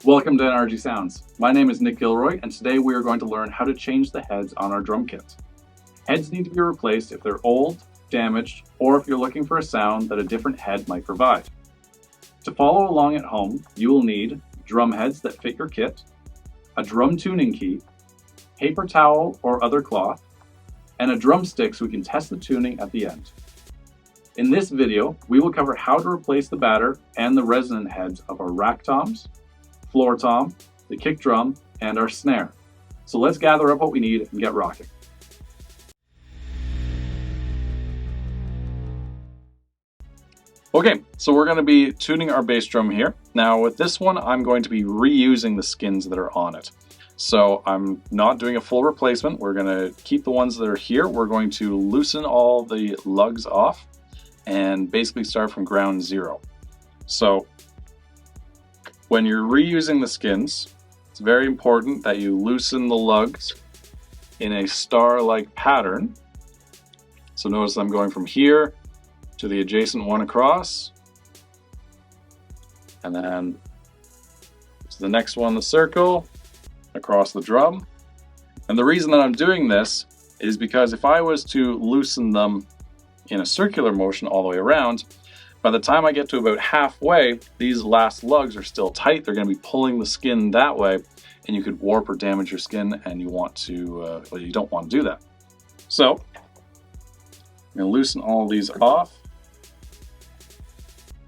Welcome to NRG Sounds. My name is Nick Gilroy, and today we are going to learn how to change the heads on our drum kit. Heads need to be replaced if they're old, damaged, or if you're looking for a sound that a different head might provide. To follow along at home, you will need drum heads that fit your kit, a drum tuning key, paper towel or other cloth, and a drumstick so we can test the tuning at the end. In this video, we will cover how to replace the batter and the resonant heads of our rack toms, floor tom, the kick drum, and our snare. So let's gather up what we need and get rocking. Okay, so we're going to be tuning our bass drum here. Now with this one, I'm going to be reusing the skins that are on it. So I'm not doing a full replacement. We're going to keep the ones that are here. We're going to loosen all the lugs off and basically start from ground zero. So when you're reusing the skins, it's very important that you loosen the lugs in a star-like pattern. So notice I'm going from here to the adjacent one across, and then to the next one, the circle, across the drum. And the reason that I'm doing this is because if I was to loosen them in a circular motion all the way around, by the time I get to about halfway, these last lugs are still tight. They're going to be pulling the skin that way, and you could warp or damage your skin, and you want to, well, you don't want to do that. So I'm going to loosen all these off,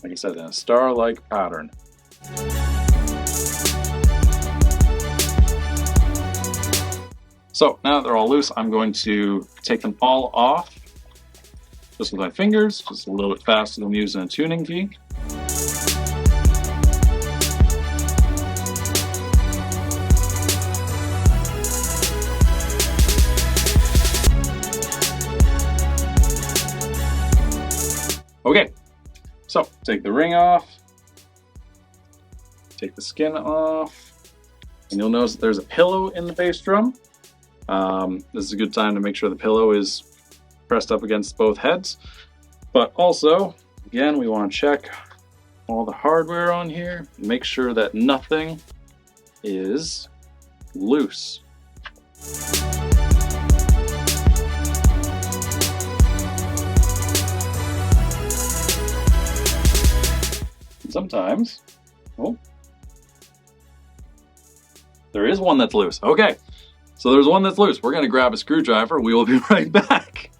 like I said, in a star-like pattern. So now that they're all loose, I'm going to take them all off just with my fingers, just a little bit faster than using a tuning key. Okay, so take the ring off, take the skin off, and you'll notice that there's a pillow in the bass drum. This is a good time to make sure the pillow is pressed up against both heads. But also, again, we want to check all the hardware on here, make sure that nothing is loose. Sometimes, oh, there is one that's loose. Okay, so there's one that's loose. We're going to grab a screwdriver. We will be right back.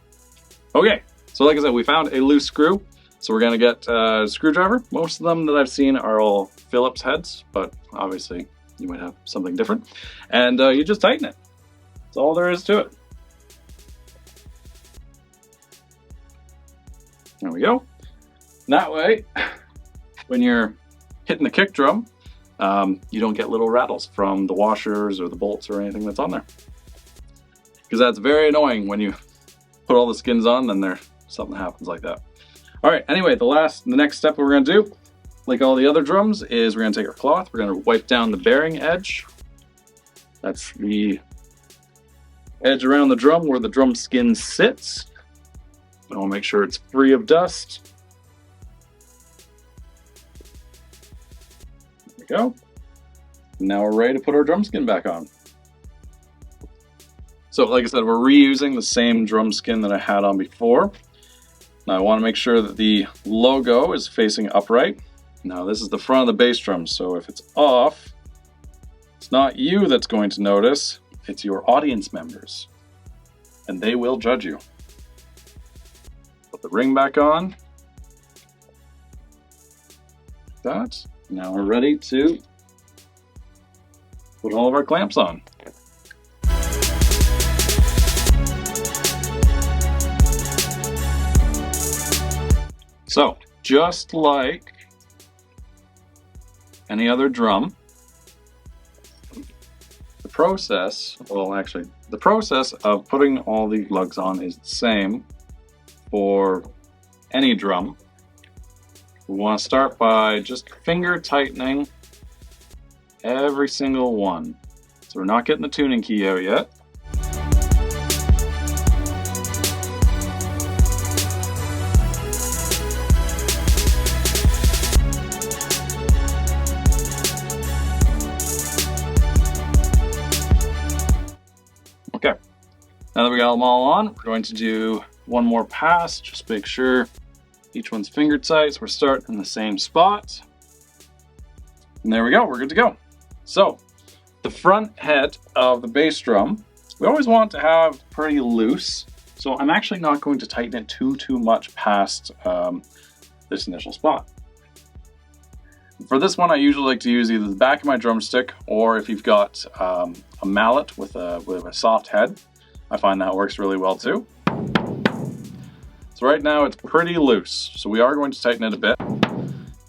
Okay, so like I said, we found a loose screw. So we're going to get a screwdriver. Most of them that I've seen are all Phillips heads, but obviously you might have something different. And you just tighten it. That's all there is to it. There we go. That way, when you're hitting the kick drum, you don't get little rattles from the washers or the bolts or anything that's on there. Because that's very annoying when you put all the skins on, then something happens like that. All right, anyway, the next step we're gonna do, like all the other drums, is we're gonna take our cloth, we're gonna wipe down the bearing edge. That's the edge around the drum where the drum skin sits. I wanna make sure it's free of dust. There we go. Now we're ready to put our drum skin back on. So like I said, we're reusing the same drum skin that I had on before. Now I want to make sure that the logo is facing upright. Now this is the front of the bass drum, so if it's off, it's not you that's going to notice, it's your audience members. And they will judge you. Put the ring back on. Like that. Now we're ready to put all of our clamps on. So, just like any other drum, the process of putting all the lugs on is the same for any drum. We want to start by just finger tightening every single one. So we're not getting the tuning key out yet. Now that we got them all on, we're going to do one more pass. Just make sure each one's fingered tight. So we're starting in the same spot. And there we go, we're good to go. So the front head of the bass drum, we always want to have pretty loose. So I'm actually not going to tighten it too much past this initial spot. For this one, I usually like to use either the back of my drumstick, or if you've got a mallet with a soft head, I find that works really well too. So right now it's pretty loose, so we are going to tighten it a bit,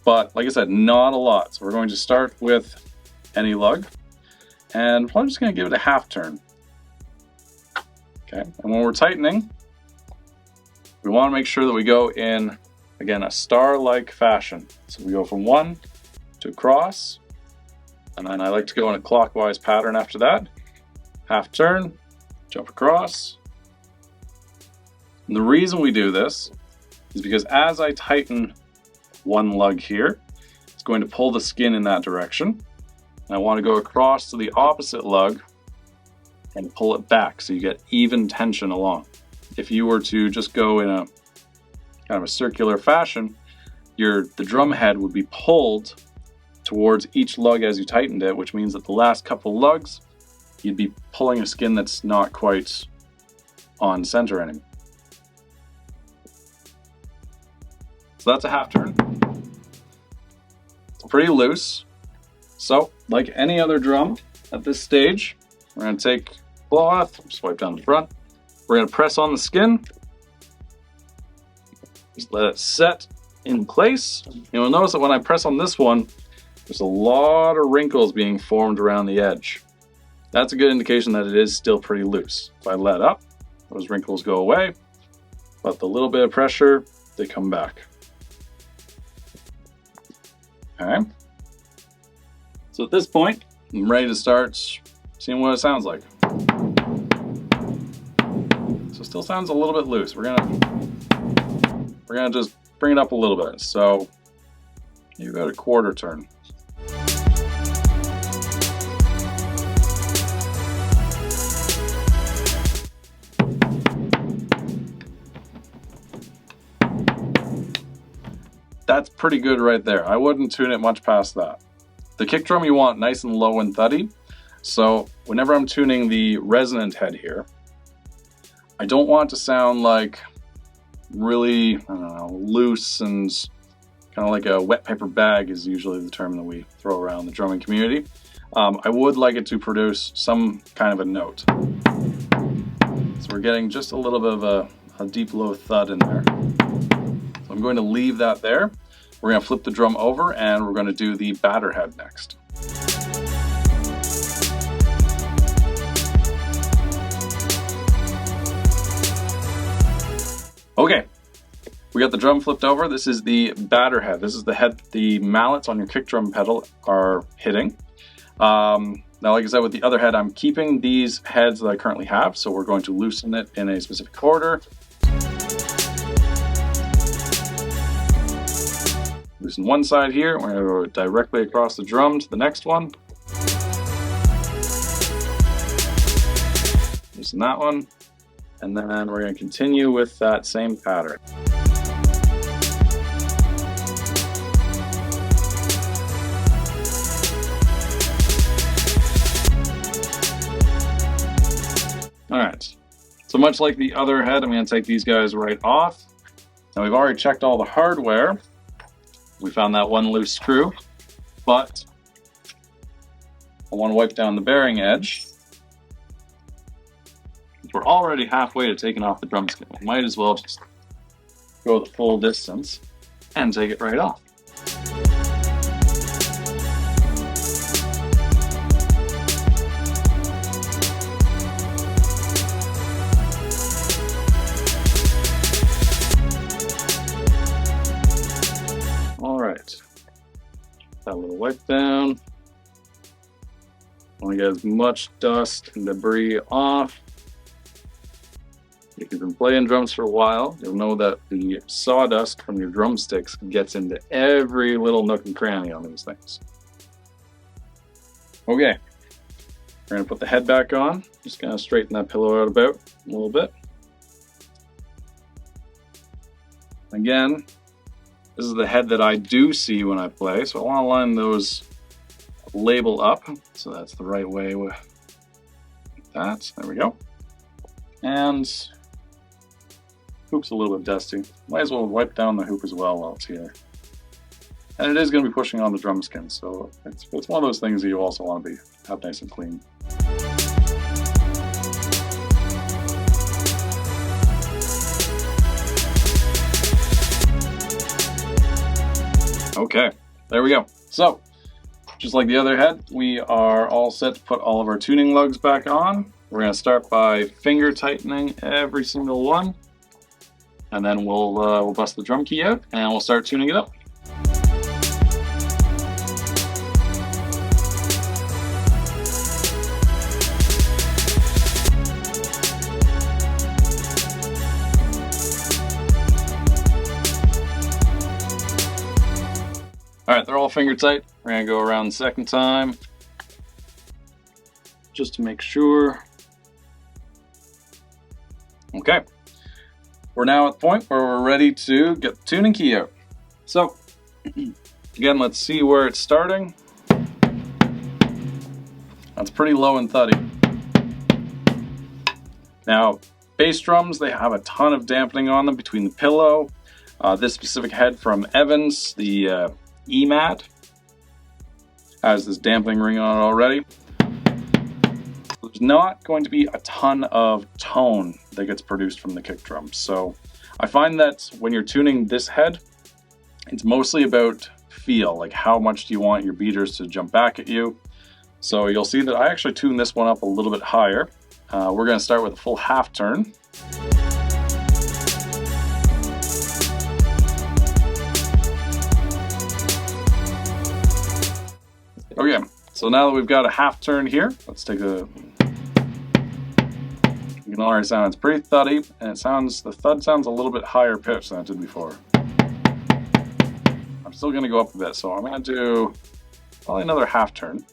but like I said, not a lot. So we're going to start with any lug, and I'm just going to give it a half turn. Okay, and when we're tightening, we want to make sure that we go in, again, a star-like fashion. So we go from one to across, and then I like to go in a clockwise pattern after that. Half turn, jump across. And the reason we do this is because as I tighten one lug here, it's going to pull the skin in that direction. And I want to go across to the opposite lug and pull it back so you get even tension along. If you were to just go in a kind of a circular fashion, the drum head would be pulled towards each lug as you tightened it, which means that the last couple lugs, you'd be pulling a skin that's not quite on center anymore. So that's a half turn. It's pretty loose. So, like any other drum at this stage, we're going to take cloth, just wipe down the front. We're going to press on the skin. Just let it set in place. You'll notice that when I press on this one, there's a lot of wrinkles being formed around the edge. That's a good indication that it is still pretty loose. If I let up, those wrinkles go away, but the little bit of pressure, they come back. Okay. So at this point, I'm ready to start seeing what it sounds like. So it still sounds a little bit loose. We're gonna just bring it up a little bit. So you got a quarter turn. That's pretty good right there. I wouldn't tune it much past that. The kick drum you want nice and low and thuddy. So whenever I'm tuning the resonant head here, I don't want it to sound like really, I don't know, loose and kind of like a wet paper bag is usually the term that we throw around the drumming community. I would like it to produce some kind of a note. So we're getting just a little bit of a deep low thud in there. So I'm going to leave that there. We're going to flip the drum over and we're going to do the batter head next. Okay, we got the drum flipped over. This is the batter head. This is the head the mallets on your kick drum pedal are hitting. Now, like I said, with the other head, I'm keeping these heads that I currently have, so we're going to loosen it in a specific order. Loosen one side here, we're going to go directly across the drum to the next one. Loosen that one, and then we're going to continue with that same pattern. Alright, so much like the other head, I'm going to take these guys right off. Now we've already checked all the hardware. We found that one loose screw, but I want to wipe down the bearing edge. We're already halfway to taking off the drum skin. We might as well just go the full distance and take it right off. That little wipe down. I want to get as much dust and debris off. If you've been playing drums for a while, you'll know that the sawdust from your drumsticks gets into every little nook and cranny on these things. Okay, We're gonna put the head back on. Just gonna straighten that pillow out about a little bit. Again, this is the head that I do see when I play, so I want to line those label up, so that's the right way with that. There we go. And hoop's a little bit dusty. Might as well wipe down the hoop as well while it's here. And it is going to be pushing on the drum skin, so it's one of those things that you also want to have nice and clean. Okay, there we go. So, just like the other head, we are all set to put all of our tuning lugs back on. We're going to start by finger tightening every single one, and then we'll bust the drum key out and we'll start tuning it up. Alright, they're all finger tight. We're going to go around the second time just to make sure. Okay, we're now at the point where we're ready to get the tuning key out. So, again, let's see where it's starting. That's pretty low and thuddy. Now, bass drums, they have a ton of dampening on them between the pillow. This specific head from Evans, the EMAT, has this dampening ring on it already. There's not going to be a ton of tone that gets produced from the kick drum. So I find that when you're tuning this head, it's mostly about feel, like how much do you want your beaters to jump back at you. So you'll see that I actually tune this one up a little bit higher. We're going to start with a full half turn. Okay, so now that we've got a half turn here, let's take a... You can already sound it's pretty thuddy, and the thud sounds a little bit higher pitched than it did before. I'm still going to go up a bit, so I'm going to do probably another half turn.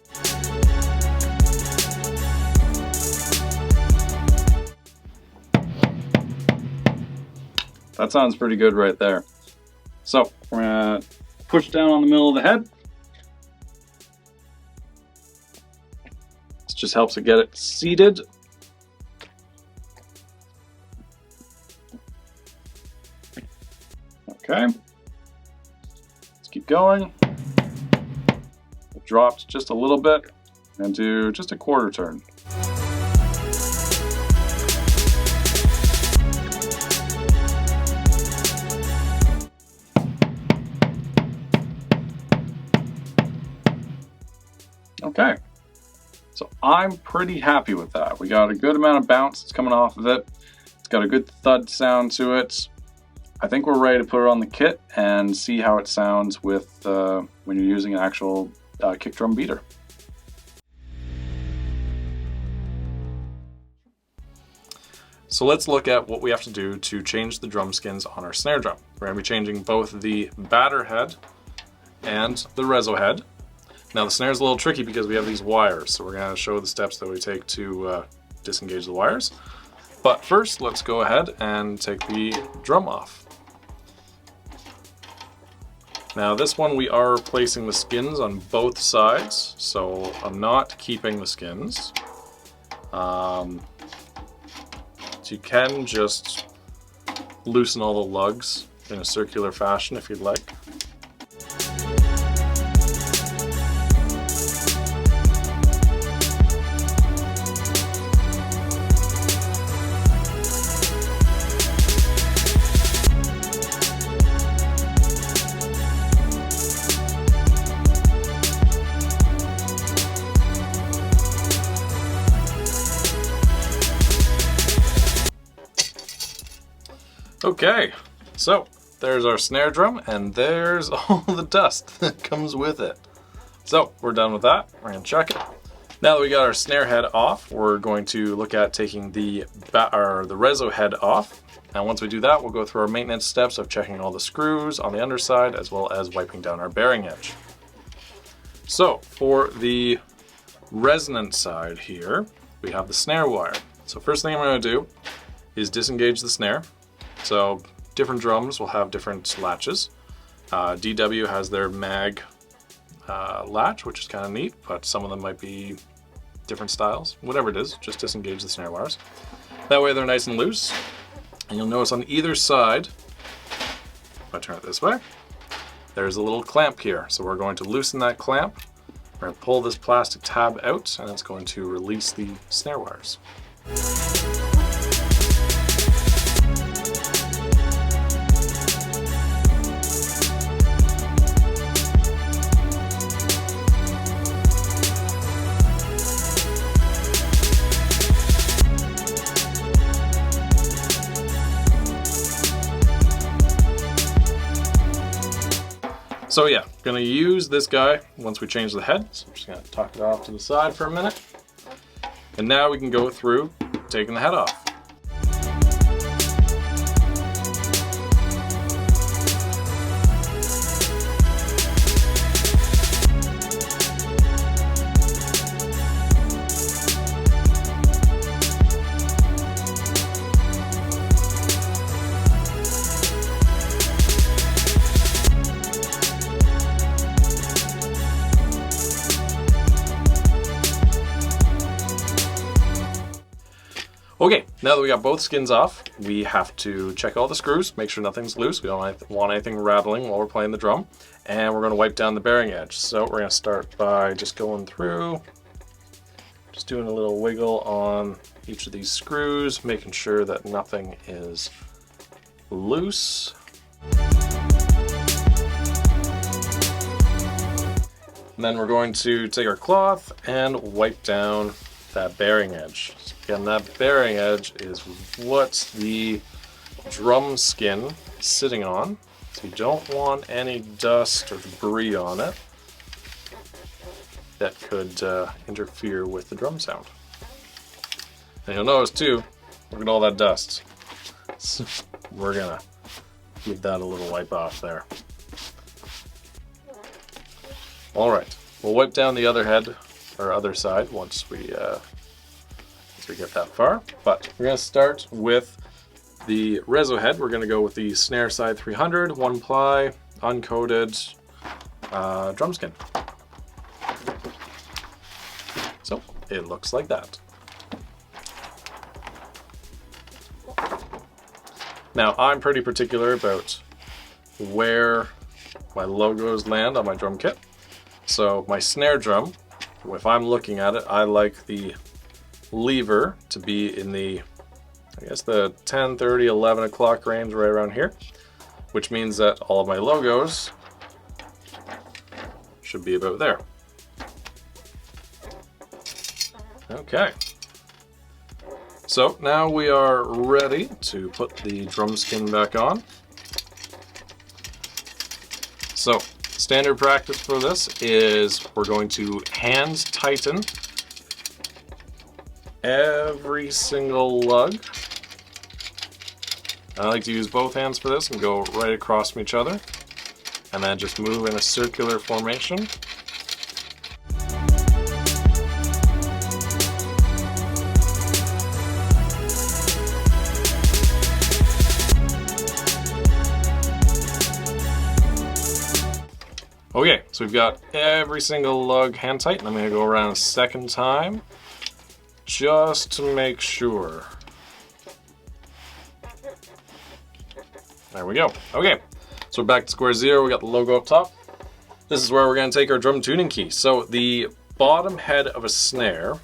That sounds pretty good right there. So we're going to push down on the middle of the head. This just helps it get it seated. Okay, let's keep going. It dropped just a little bit and do just a quarter turn. Okay, so I'm pretty happy with that. We got a good amount of bounce that's coming off of it. It's got a good thud sound to it. I think we're ready to put it on the kit and see how it sounds with when you're using an actual kick drum beater. So let's look at what we have to do to change the drum skins on our snare drum. We're going to be changing both the batter head and the reso head. Now the snare is a little tricky because we have these wires, so we're going to show the steps that we take to disengage the wires. But first, let's go ahead and take the drum off. Now this one we are replacing the skins on both sides, so I'm not keeping the skins. So you can just loosen all the lugs in a circular fashion if you'd like. Okay, so there's our snare drum and there's all the dust that comes with it. So we're done with that. We're going to check it. Now that we got our snare head off, we're going to look at taking the reso head off. And once we do that, we'll go through our maintenance steps of checking all the screws on the underside as well as wiping down our bearing edge. So for the resonant side here, we have the snare wire. So first thing I'm going to do is disengage the snare. So different drums will have different latches. DW has their mag latch, which is kind of neat, but some of them might be different styles. Whatever it is, just disengage the snare wires. That way they're nice and loose. And you'll notice on either side, if I turn it this way, there's a little clamp here. So we're going to loosen that clamp. We're going to pull this plastic tab out, and it's going to release the snare wires. So yeah, gonna use this guy once we change the head. So I'm just gonna tuck it off to the side for a minute. And now we can go through taking the head off. Okay, now that we got both skins off, we have to check all the screws, make sure nothing's loose. We don't want anything rattling while we're playing the drum. And we're going to wipe down the bearing edge. So we're going to start by just going through, just doing a little wiggle on each of these screws, making sure that nothing is loose. And then we're going to take our cloth and wipe down that bearing edge. Again, that bearing edge is what the drum skin is sitting on. So you don't want any dust or debris on it that could interfere with the drum sound. And you'll notice too, look at all that dust. So we're gonna give that a little wipe off there. All right, we'll wipe down the other head or other side once we get that far. But we're going to start with the Rezo head. We're going to go with the Snare Side 300, 1-ply, uncoated drum skin. So it looks like that. Now I'm pretty particular about where my logos land on my drum kit. So my snare drum, if I'm looking at it, I like the lever to be in the, I guess the 10, 30, 11 o'clock range, right around here, which means that all of my logos should be about there. Okay. So now we are ready to put the drum skin back on. So standard practice for this is we're going to hand tighten every single lug. I like to use both hands for this and go right across from each other, and then just move in a circular formation. Okay, so we've got every single lug hand tight, and I'm going to go around a second time just to make sure. There we go. Okay, so we're back to square zero. We got the logo up top. This is where we're going to take our drum tuning key. So the bottom head of a snare,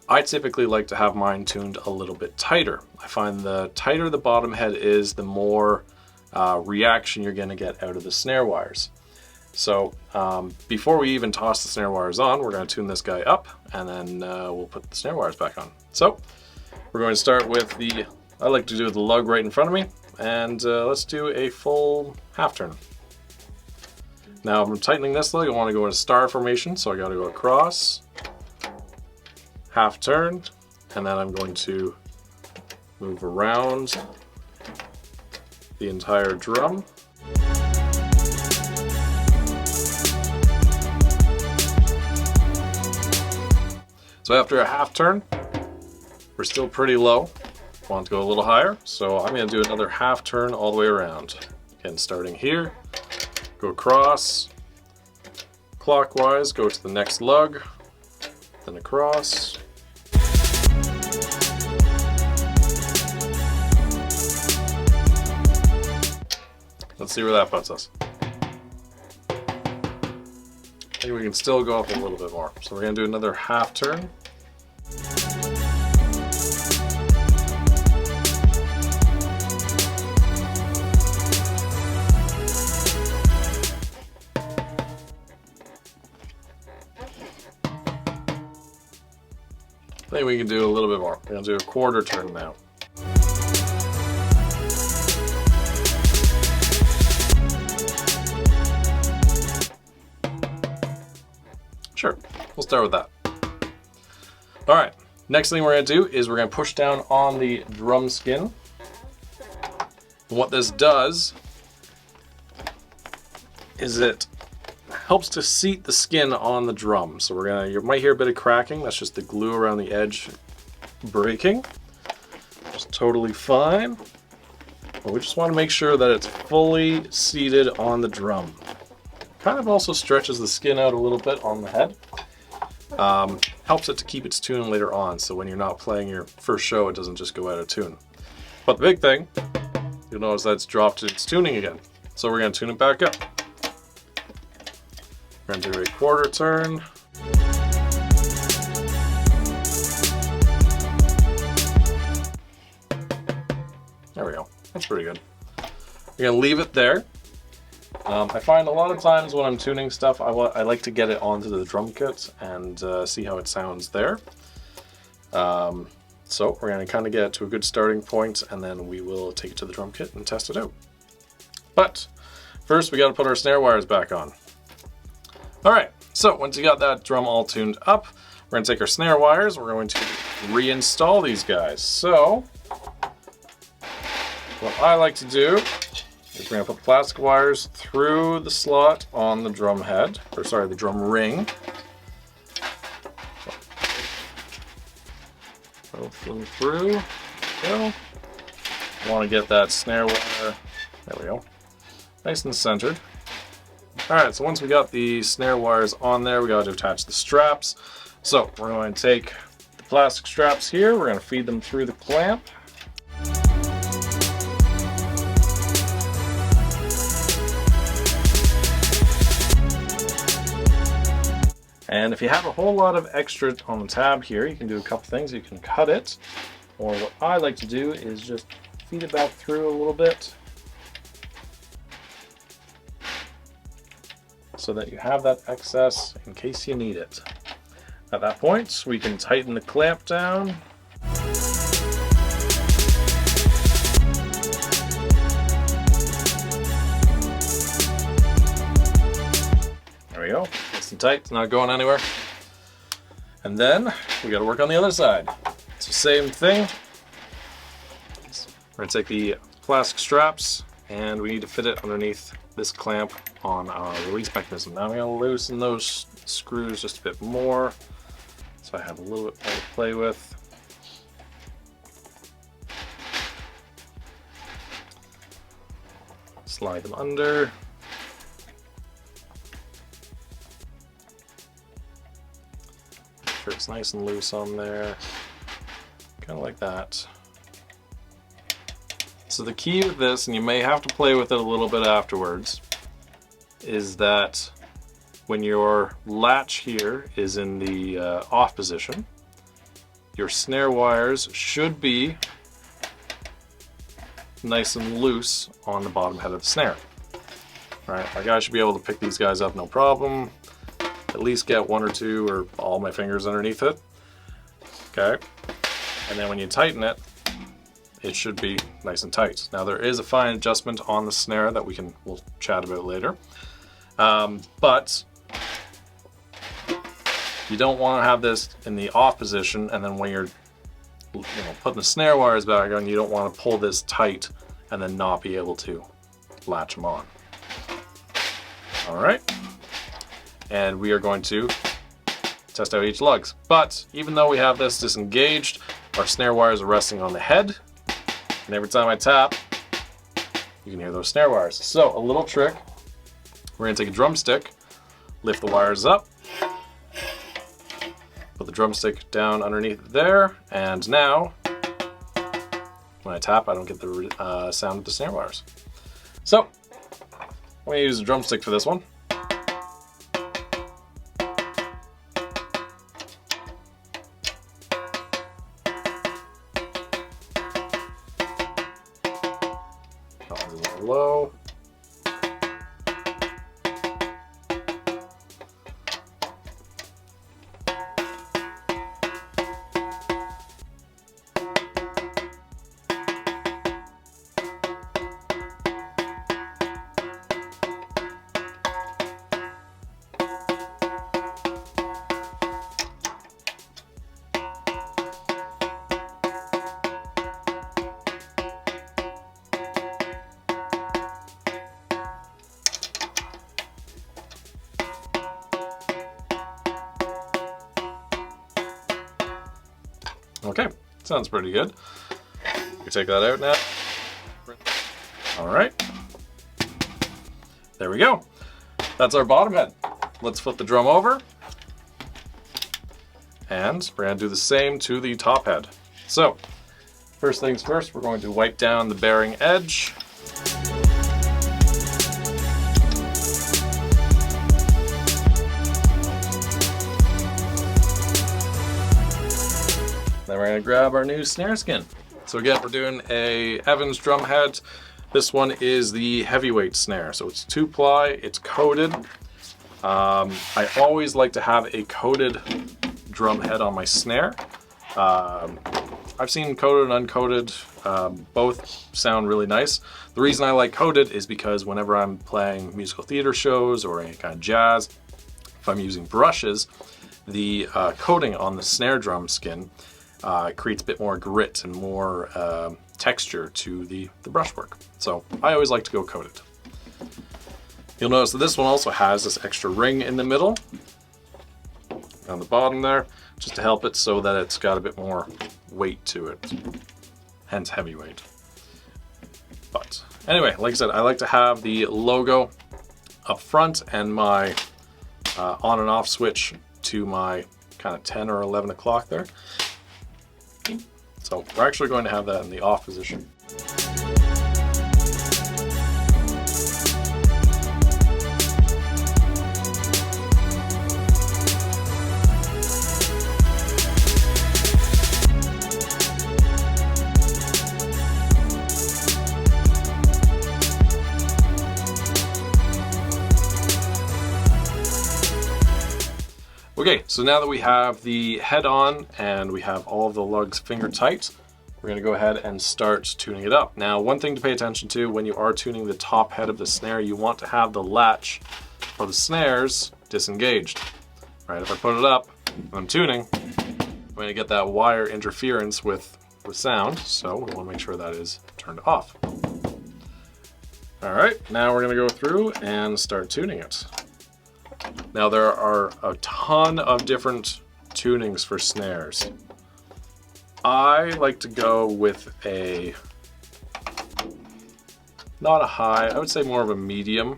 I typically like to have mine tuned a little bit tighter. I find the tighter the bottom head is, the more reaction you're going to get out of the snare wires. So before we even toss the snare wires on, we're going to tune this guy up, and then we'll put the snare wires back on. So we're going to start with the, I like to do the lug right in front of me, and let's do a full half turn. Now I'm tightening this lug. I want to go in a star formation, so I got to go across, half turn, and then I'm going to move around the entire drum. So after a half turn, we're still pretty low. Want to go a little higher, so I'm going to do another half turn all the way around. Again, starting here, go across, clockwise, go to the next lug, then across. Let's see where that puts us. I think we can still go up a little bit more. So we're going to do another half turn. I think we can do a little bit more. We're going to do a quarter turn now. Sure, we'll start with that. All right, next thing we're going to do is we're going to push down on the drum skin. And what this does is it helps to seat the skin on the drum. So you might hear a bit of cracking. That's just the glue around the edge breaking. It's totally fine. But we just want to make sure that it's fully seated on the drum. Kind of also stretches the skin out a little bit on the head. Helps it to keep its tune later on. So when you're not playing your first show, it doesn't just go out of tune. But the big thing, you'll notice that it's dropped its tuning again. So we're going to tune it back up. We're going to do a quarter turn. There we go. That's pretty good. We're going to leave it there. I find a lot of times when I'm tuning stuff, I like to get it onto the drum kit and see how it sounds there. So we're going to kind of get it to a good starting point, and then we will take it to the drum kit and test it out. But first we got to put our snare wires back on. Alright, so once you got that drum all tuned up, we're going to take our snare wires, we're going to reinstall these guys. So, what I like to do is we're going to put the plastic wires through the slot on the drum head, or sorry, the drum ring. Both them through. There we go. I want to get that snare wire, there we go, nice and centered. Alright, so once we got the snare wires on there, we got to attach the straps. So we're going to take the plastic straps here, we're going to feed them through the clamp. And if you have a whole lot of extra on the tab here, you can do a couple things. You can cut it, or what I like to do is just feed it back through a little bit, so that you have that excess in case you need it. At that point, we can tighten the clamp down. There we go, nice and tight, it's not going anywhere. And then we got to work on the other side. It's the same thing. We're going to take the plastic straps and we need to fit it underneath this clamp on our release mechanism. Now I'm going to loosen those screws just a bit more so I have a little bit more to play with. Slide them under. Make sure it's nice and loose on there. Kind of like that. So the key with this, and you may have to play with it a little bit afterwards, is that when your latch here is in the off position, your snare wires should be nice and loose on the bottom head of the snare. Alright, my guy should be able to pick these guys up no problem. At least get one or two or all my fingers underneath it. Okay, and then when you tighten it, it should be nice and tight. Now there is a fine adjustment on the snare that we'll chat about later. But you don't want to have this in the off position, and then when you're putting the snare wires back on, you don't want to pull this tight and then not be able to latch them on. All right, and we are going to test out each lugs. But even though we have this disengaged, our snare wires are resting on the head, and every time I tap, you can hear those snare wires. So a little trick, we're gonna take a drumstick, lift the wires up, put the drumstick down underneath there, and now when I tap, I don't get the sound of the snare wires. So I'm gonna use a drumstick for this one. A little low. Okay, sounds pretty good. We take that out now. All right. There we go. That's our bottom head. Let's flip the drum over. And we're going to do the same to the top head. So, first things first, we're going to wipe down the bearing edge. Then we're going to grab our new snare skin. So again, we're doing a Evans drum head. This one is the heavyweight snare. So it's 2-ply, it's coated. I always like to have a coated drum head on my snare. I've seen coated and uncoated, both sound really nice. The reason I like coated is because whenever I'm playing musical theater shows or any kind of jazz, if I'm using brushes, the coating on the snare drum skin creates a bit more grit and more texture to the brushwork. So I always like to go coated. You'll notice that this one also has this extra ring in the middle, on the bottom there, just to help it so that it's got a bit more weight to it, hence heavyweight. But anyway, like I said, I like to have the logo up front and my on and off switch to my kind of 10 or 11 o'clock there. So we're actually going to have that in the off position. Okay, so now that we have the head on and we have all of the lugs finger tight, we're going to go ahead and start tuning it up. Now, one thing to pay attention to when you are tuning the top head of the snare, you want to have the latch for the snares disengaged. Right, if I put it up and I'm tuning, I'm going to get that wire interference with sound, so we want to make sure that is turned off. All right, now we're going to go through and start tuning it. Now there are a ton of different tunings for snares. I like to go with not a high, I would say more of a medium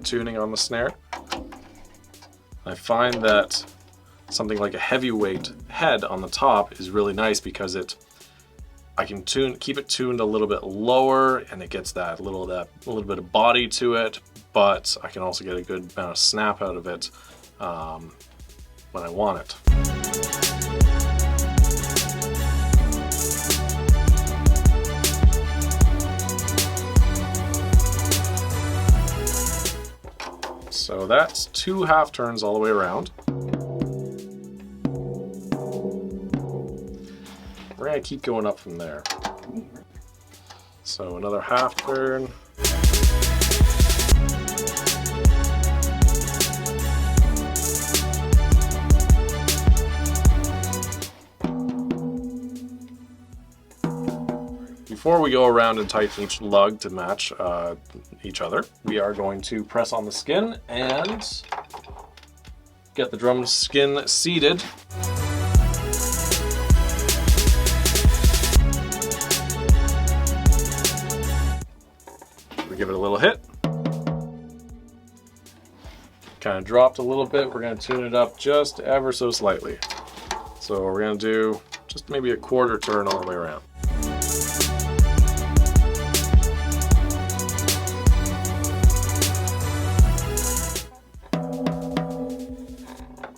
tuning on the snare. I find that something like a heavyweight head on the top is really nice because I can keep it tuned a little bit lower and it gets that little bit of body to it, but I can also get a good amount of snap out of it when I want it. So that's 2 half turns all the way around. We're gonna keep going up from there. So another half turn. Before we go around and tighten each lug to match each other, we are going to press on the skin and get the drum skin seated. We give it a little hit. Kind of dropped a little bit. We're going to tune it up just ever so slightly. So we're going to do just maybe a quarter turn all the way around.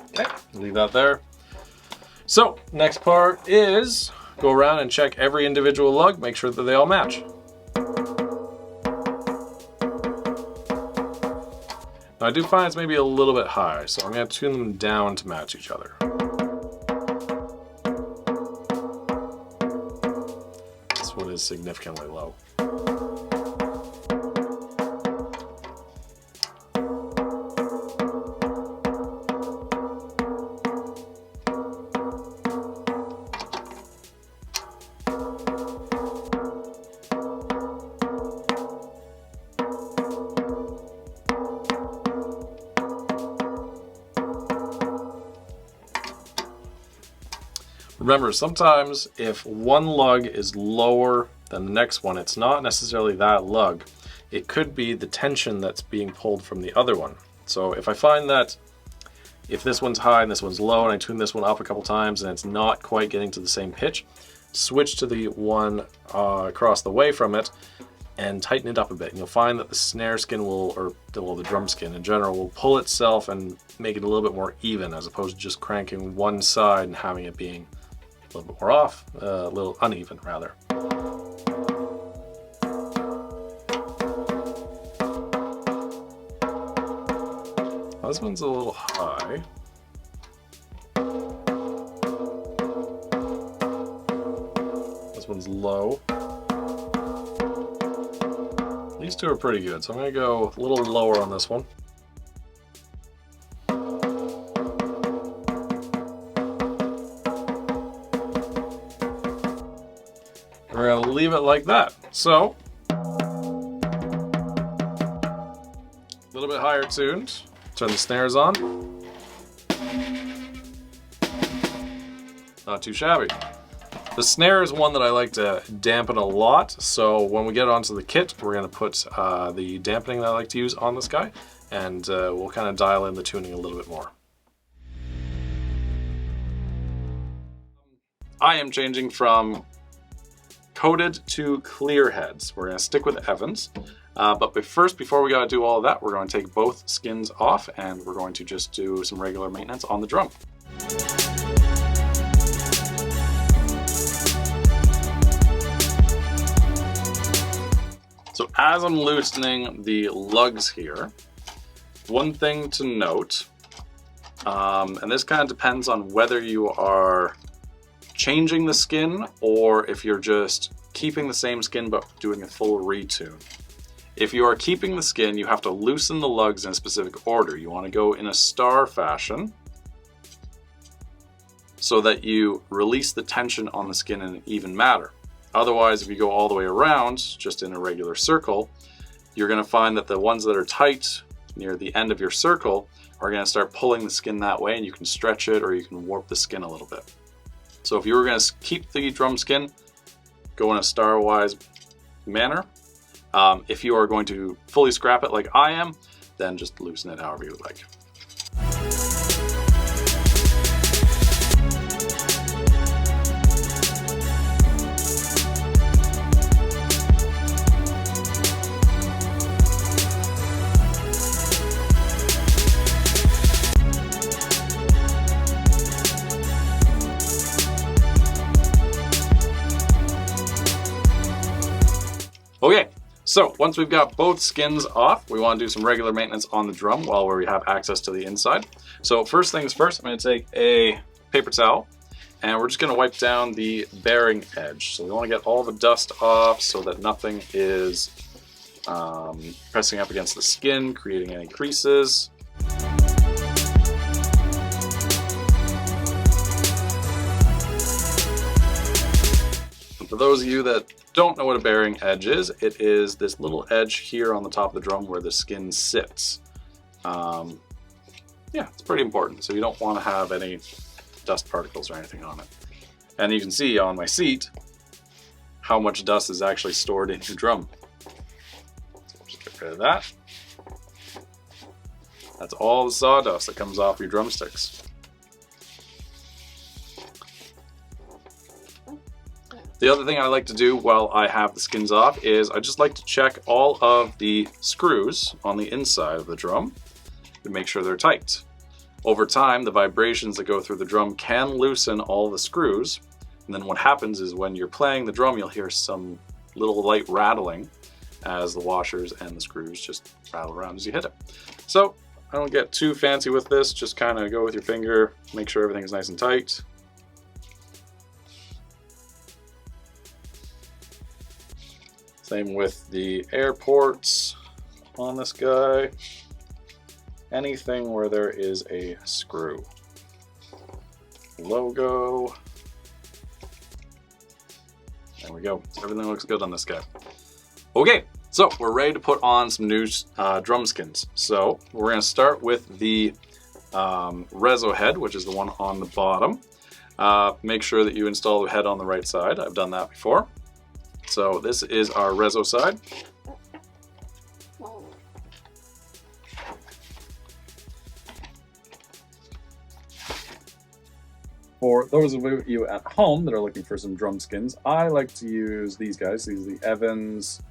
Okay, leave that there. So next part is go around and check every individual lug, make sure that they all match. Now I do find it's maybe a little bit high, so I'm going to tune them down to match each other. This one is significantly low. Remember, sometimes if one lug is lower than the next one, it's not necessarily that lug. It could be the tension that's being pulled from the other one. So if I find that if this one's high and this one's low and I tune this one up a couple times and it's not quite getting to the same pitch, switch to the one across the way from it and tighten it up a bit. And you'll find that the snare skin will, the drum skin in general, will pull itself and make it a little bit more even, as opposed to just cranking one side and having it being a little bit more off, a little uneven rather. This one's a little high. This one's low. These two are pretty good, so I'm going to go a little lower on this one. We're going to leave it like that. So, a little bit higher tuned. Turn the snares on. Not too shabby. The snare is one that I like to dampen a lot, so when we get onto the kit, we're going to put the dampening that I like to use on this guy, and we'll kind of dial in the tuning a little bit more. I am changing from coated to clear heads. We're going to stick with Evans. But first, before we gotta do all of that, we're going to take both skins off and we're going to just do some regular maintenance on the drum. So as I'm loosening the lugs here, one thing to note, and this kind of depends on whether you are changing the skin or if you're just keeping the same skin but doing a full retune. If you are keeping the skin, you have to loosen the lugs in a specific order. You want to go in a star fashion so that you release the tension on the skin in an even manner. Otherwise, if you go all the way around, just in a regular circle, you're going to find that the ones that are tight near the end of your circle are going to start pulling the skin that way, and you can stretch it or you can warp the skin a little bit. So if you were going to keep the drum skin, go in a star-wise manner. If you are going to fully scrap it like I am, then just loosen it however you would like. Okay. So once we've got both skins off, we want to do some regular maintenance on the drum while we have access to the inside. So first things first, I'm going to take a paper towel and we're just going to wipe down the bearing edge. So we want to get all the dust off so that nothing is pressing up against the skin, creating any creases. And for those of you that don't know what a bearing edge is, it is this little edge here on the top of the drum where the skin sits. Yeah, it's pretty important. So you don't want to have any dust particles or anything on it. And you can see on my seat how much dust is actually stored in your drum. So we'll just get rid of that. That's all the sawdust that comes off your drumsticks. The other thing I like to do while I have the skins off is I just like to check all of the screws on the inside of the drum to make sure they're tight. Over time, the vibrations that go through the drum can loosen all the screws, and then what happens is when you're playing the drum, you'll hear some little light rattling as the washers and the screws just rattle around as you hit it. So I don't get too fancy with this, just kind of go with your finger, make sure everything is nice and tight. Same with the air ports on this guy. Anything where there is a screw. Logo. There we go. Everything looks good on this guy. Okay, so we're ready to put on some new drum skins. So we're going to start with the Rezo head, which is the one on the bottom. Make sure that you install the head on the right side. I've done that before. So this is our Rezo side. For those of you at home that are looking for some drum skins, I like to use these guys. These are the Evans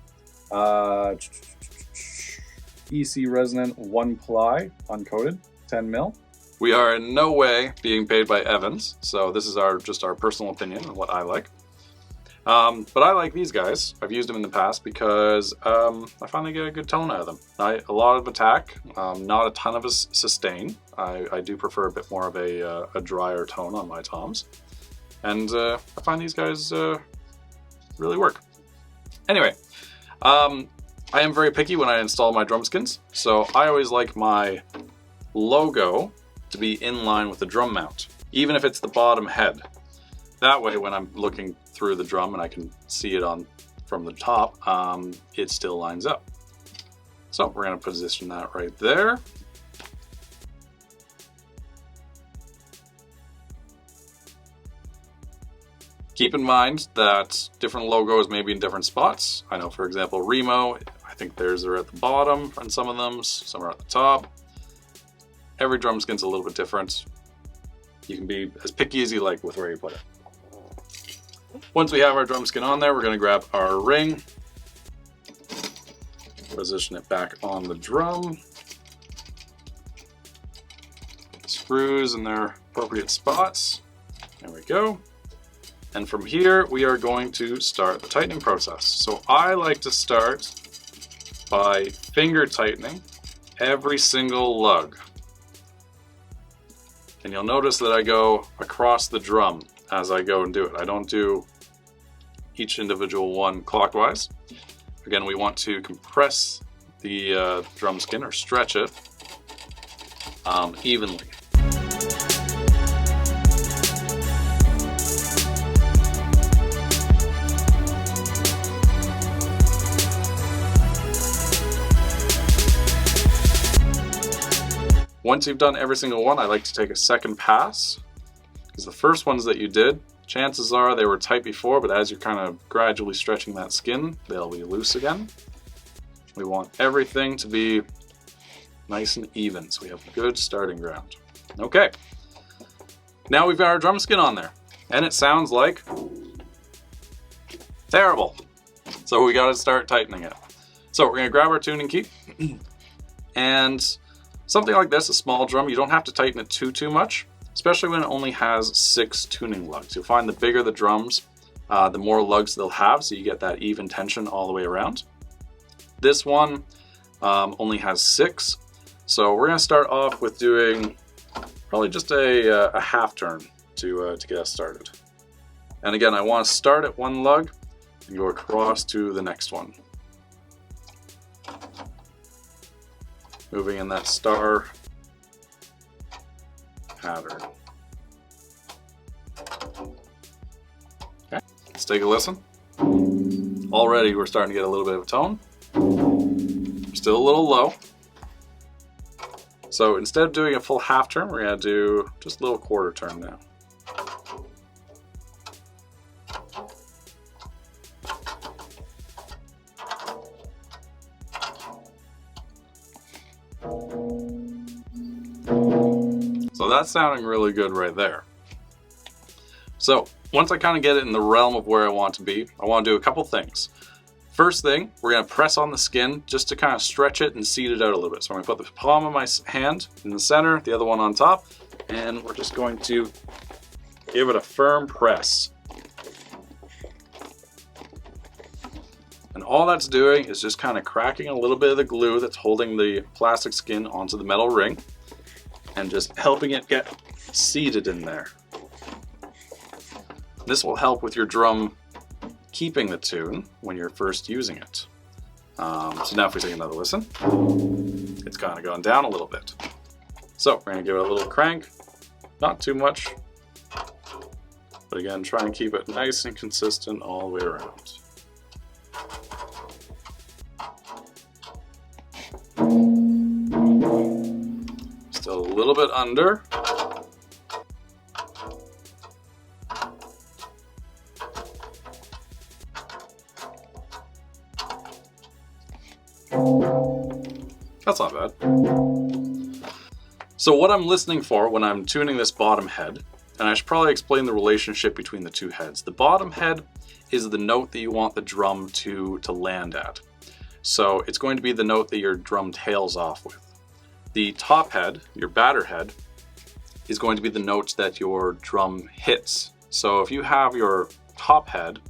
EC Resonant 1 ply uncoated 10 mil. We are in no way being paid by Evans, so this is just our personal opinion and what I like. But I like these guys. I've used them in the past because I find they get a good tone out of them. A lot of attack, not a ton of a sustain. I do prefer a bit more of a drier tone on my toms. And I find these guys really work. Anyway, I am very picky when I install my drum skins, so I always like my logo to be in line with the drum mount, even if it's the bottom head. That way, when I'm looking through the drum and I can see it from the top, it still lines up. So we're going to position that right there. Keep in mind that different logos may be in different spots. I know, for example, Remo, I think theirs are at the bottom on some of them, some are at the top. Every drum skin's a little bit different. You can be as picky as you like with where you put it. Once we have our drum skin on there, we're going to grab our ring, position it back on the drum, screws in their appropriate spots. There we go. And from here, we are going to start the tightening process. So I like to start by finger tightening every single lug. And you'll notice that I go across the drum as I go and do it. I don't do each individual one clockwise. Again, we want to compress the drum skin or stretch it evenly. Once you've done every single one, I like to take a second pass, because the first ones that you did, chances are they were tight before, but as you're kind of gradually stretching that skin, they'll be loose again. We want everything to be nice and even, so we have a good starting ground. Okay, now we've got our drum skin on there, and it sounds like terrible. So we got to start tightening it. So we're going to grab our tuning key, and something like this, a small drum, you don't have to tighten it too much, especially when it only has 6 tuning lugs. You'll find the bigger the drums, the more lugs they'll have, so you get that even tension all the way around. This one only has 6, so we're going to start off with doing probably just a half turn to get us started. And again, I want to start at one lug and go across to the next one. Moving in that star pattern. Okay, let's take a listen. Already we're starting to get a little bit of a tone. Still a little low. So instead of doing a full half turn, we're going to do just a little quarter turn now. So that's sounding really good right there. So once I kind of get it in the realm of where I want to be, I want to do a couple things. First thing, we're going to press on the skin just to kind of stretch it and seed it out a little bit. So I'm going to put the palm of my hand in the center, the other one on top, and we're just going to give it a firm press. And all that's doing is just kind of cracking a little bit of the glue that's holding the plastic skin onto the metal ring and just helping it get seated in there. This will help with your drum keeping the tune when you're first using it. So now if we take another listen, it's kind of gone down a little bit. So we're going to give it a little crank, not too much, but again, try and keep it nice and consistent all the way around. Still a little bit under. That's not bad. So what I'm listening for when I'm tuning this bottom head, and I should probably explain the relationship between the two heads. The bottom head is the note that you want the drum to land at. So it's going to be the note that your drum tails off with. The top head, your batter head, is going to be the note that your drum hits. So if you have your top head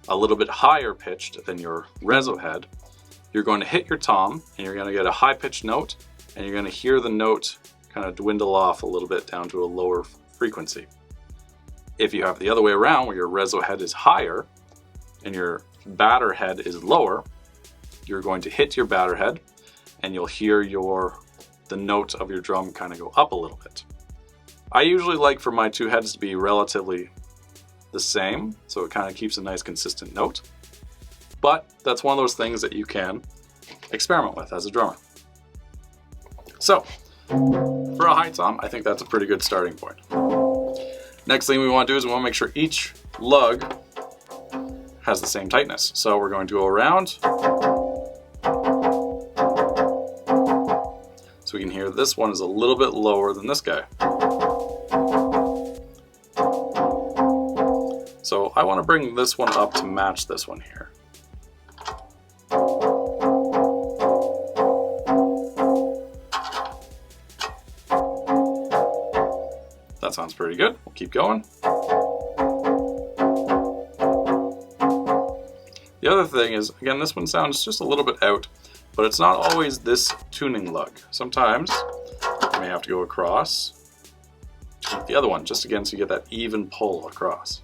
a little bit higher pitched than your reso head, you're going to hit your tom and you're going to get a high pitched note, and you're going to hear the note kind of dwindle off a little bit down to a lower frequency. If you have the other way around, where your reso head is higher and your batter head is lower, you're going to hit your batter head and you'll hear the note of your drum kind of go up a little bit. I usually like for my two heads to be relatively the same, so it kind of keeps a nice consistent note. But that's one of those things that you can experiment with as a drummer. So, for a high tom, I think that's a pretty good starting point. Next thing we want to do is we want to make sure each lug has the same tightness. So we're going to go around. So we can hear this one is a little bit lower than this guy. So I want to bring this one up to match this one here. That sounds pretty good. We'll keep going. The other thing is, again, this one sounds just a little bit out, but it's not always this tuning lug. Sometimes you may have to go across to the other one, just again so you get that even pull across.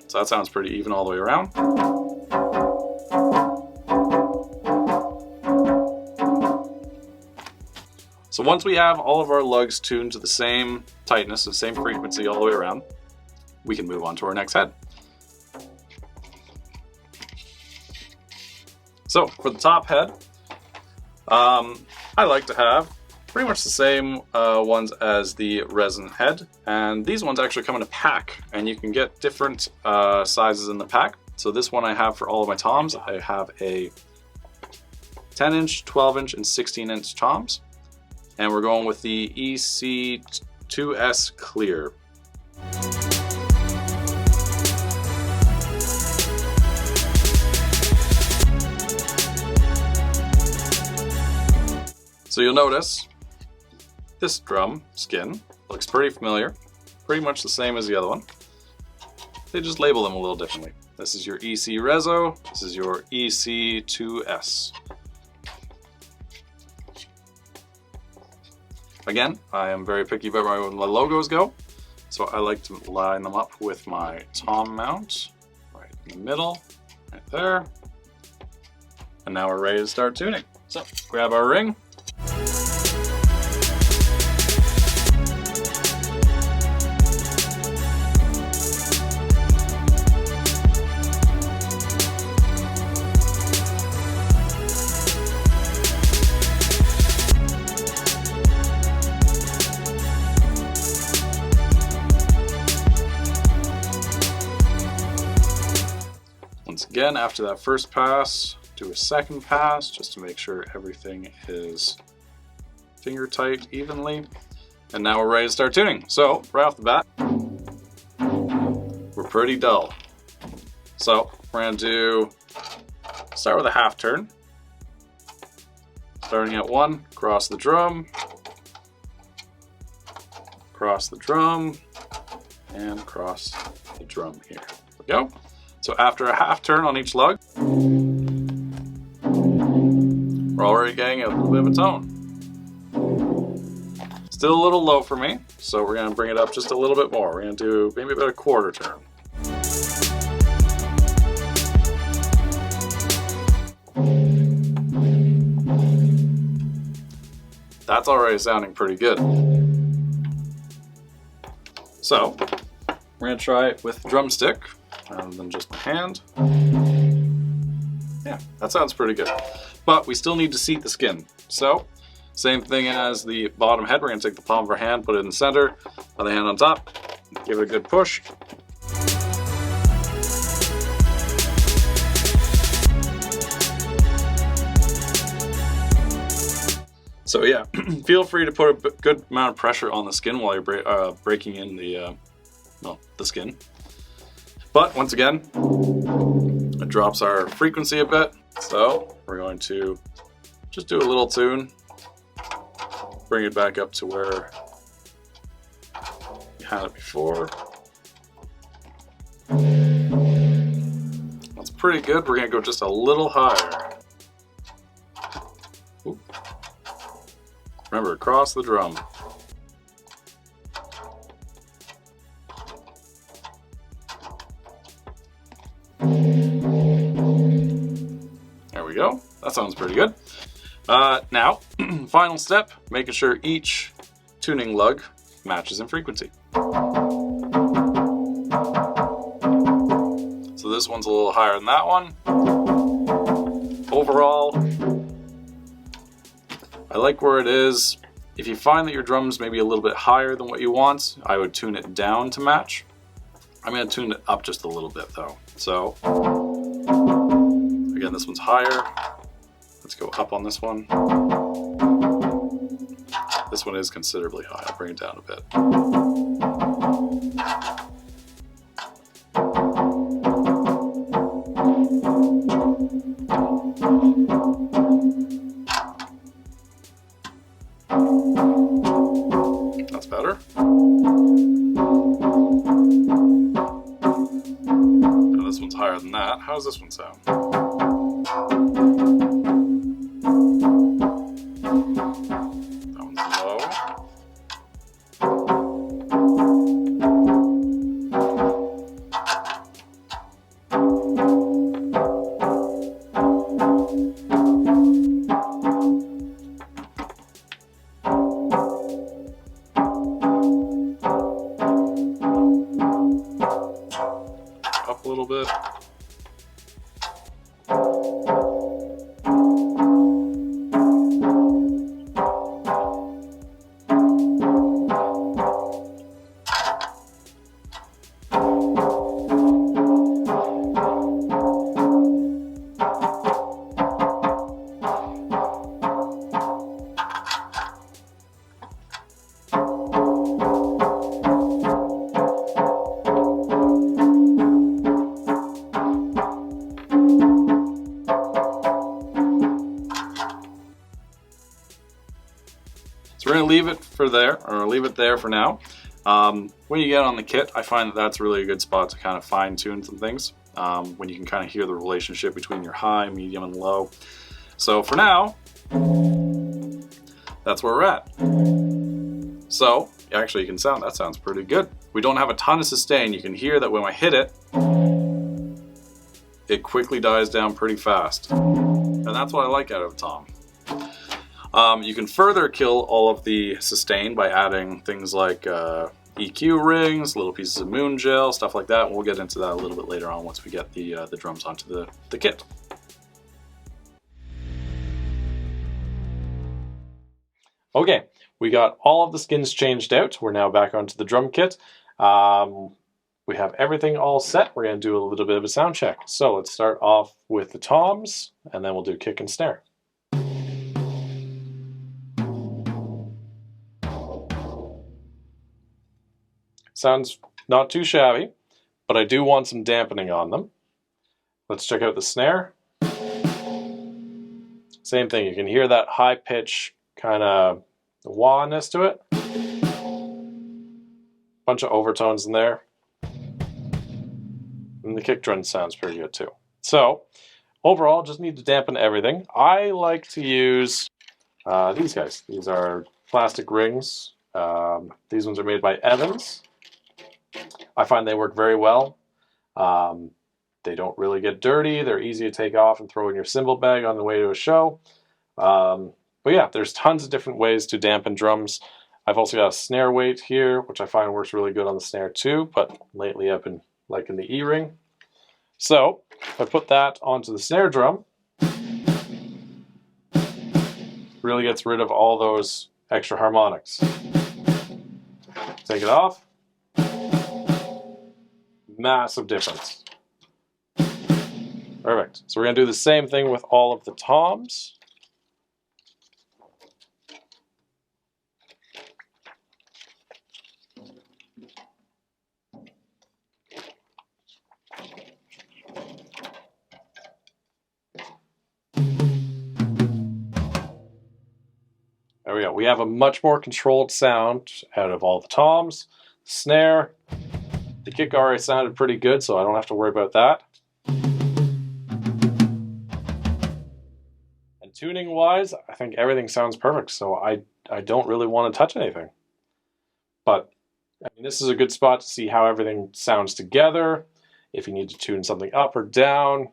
So that sounds pretty even all the way around. So once we have all of our lugs tuned to the same tightness, the same frequency all the way around, we can move on to our next head. So for the top head, I like to have pretty much the same ones as the resin head, and these ones actually come in a pack, and you can get different sizes in the pack. So this one I have for all of my toms. I have a 10-inch, 12-inch, and 16-inch toms. And we're going with the EC2S Clear. So you'll notice this drum skin looks pretty familiar, pretty much the same as the other one. They just label them a little differently. This is your EC Reso, this is your EC2S. Again, I am very picky about where my logos go, so I like to line them up with my tom mount, right in the middle, right there. And now we're ready to start tuning. So, grab our ring. again, after that first pass, do a second pass just to make sure everything is finger tight evenly. And now we're ready to start tuning. So right off the bat, we're pretty dull. So we're gonna start with a half turn. Starting at 1, cross the drum, and cross the drum here. There we go. So after a half turn on each lug, we're already getting a little bit of a tone. Still a little low for me, so we're going to bring it up just a little bit more. We're going to do maybe about a quarter turn. That's already sounding pretty good. So, we're going to try it with drumstick rather than just my hand. Yeah, that sounds pretty good. But we still need to seat the skin. So, same thing as the bottom head. We're going to take the palm of our hand, put it in the center, other hand on top, give it a good push. So yeah, feel free to put a good amount of pressure on the skin while you're breaking in the skin. But once again, it drops our frequency a bit. So we're going to just do a little tune, bring it back up to where we had it before. That's pretty good. We're gonna go just a little higher. Oop. Remember, cross the drum. There we go. That sounds pretty good. Now, final step, making sure each tuning lug matches in frequency. So this one's a little higher than that one. Overall, I like where it is. If you find that your drum's maybe a little bit higher than what you want, I would tune it down to match. I'm going to tune it up just a little bit though. So, again, this one's higher. Let's go up on this one. This one is considerably high. I'll bring it down a bit. That's better. Now this one's higher than that. How does this one sound? That one's low. Up a little bit. So we're going to leave it there for now. When you get on the kit, I find that that's really a good spot to kind of fine tune some things. When you can kind of hear the relationship between your high, medium, and low. So for now, that's where we're at. So actually you can that sounds pretty good. We don't have a ton of sustain. You can hear that when I hit it, it quickly dies down pretty fast. And that's what I like out of a tom. You can further kill all of the sustain by adding things like EQ rings, little pieces of moon gel, stuff like that. We'll get into that a little bit later on once we get the drums onto the kit. Okay, we got all of the skins changed out. We're now back onto the drum kit. we have everything all set. We're going to do a little bit of a sound check. So let's start off with the toms, and then we'll do kick and snare. Sounds not too shabby, but I do want some dampening on them. Let's check out the snare. Same thing, you can hear that high pitch kind of wah-ness to it. Bunch of overtones in there. And the kick drum sounds pretty good too. So, overall, just need to dampen everything. I like to use these guys. These are plastic rings. These ones are made by Evans. I find they work very well. They don't really get dirty. They're easy to take off and throw in your cymbal bag on the way to a show. But yeah, there's tons of different ways to dampen drums. I've also got a snare weight here, which I find works really good on the snare too, but lately I've been liking the E-ring. So if I put that onto the snare drum, really gets rid of all those extra harmonics. Take it off. Massive difference. Perfect. So we're going to do the same thing with all of the toms. There we go. We have a much more controlled sound out of all the toms. Snare. The kick already sounded pretty good, so I don't have to worry about that. And tuning wise, I think everything sounds perfect, so I don't really want to touch anything. But I mean, this is a good spot to see how everything sounds together. If you need to tune something up or down,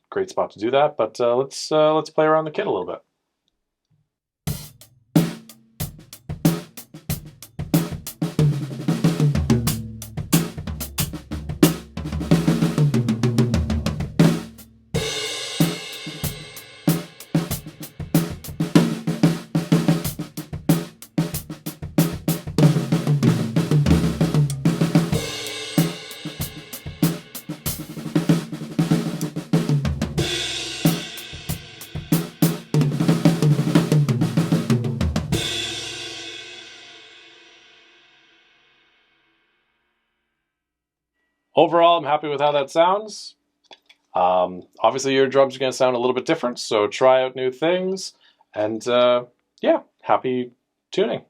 great spot to do that. But let's play around the kit a little bit. Overall, I'm happy with how that sounds. Obviously, your drums are going to sound a little bit different, so try out new things. And yeah, happy tuning.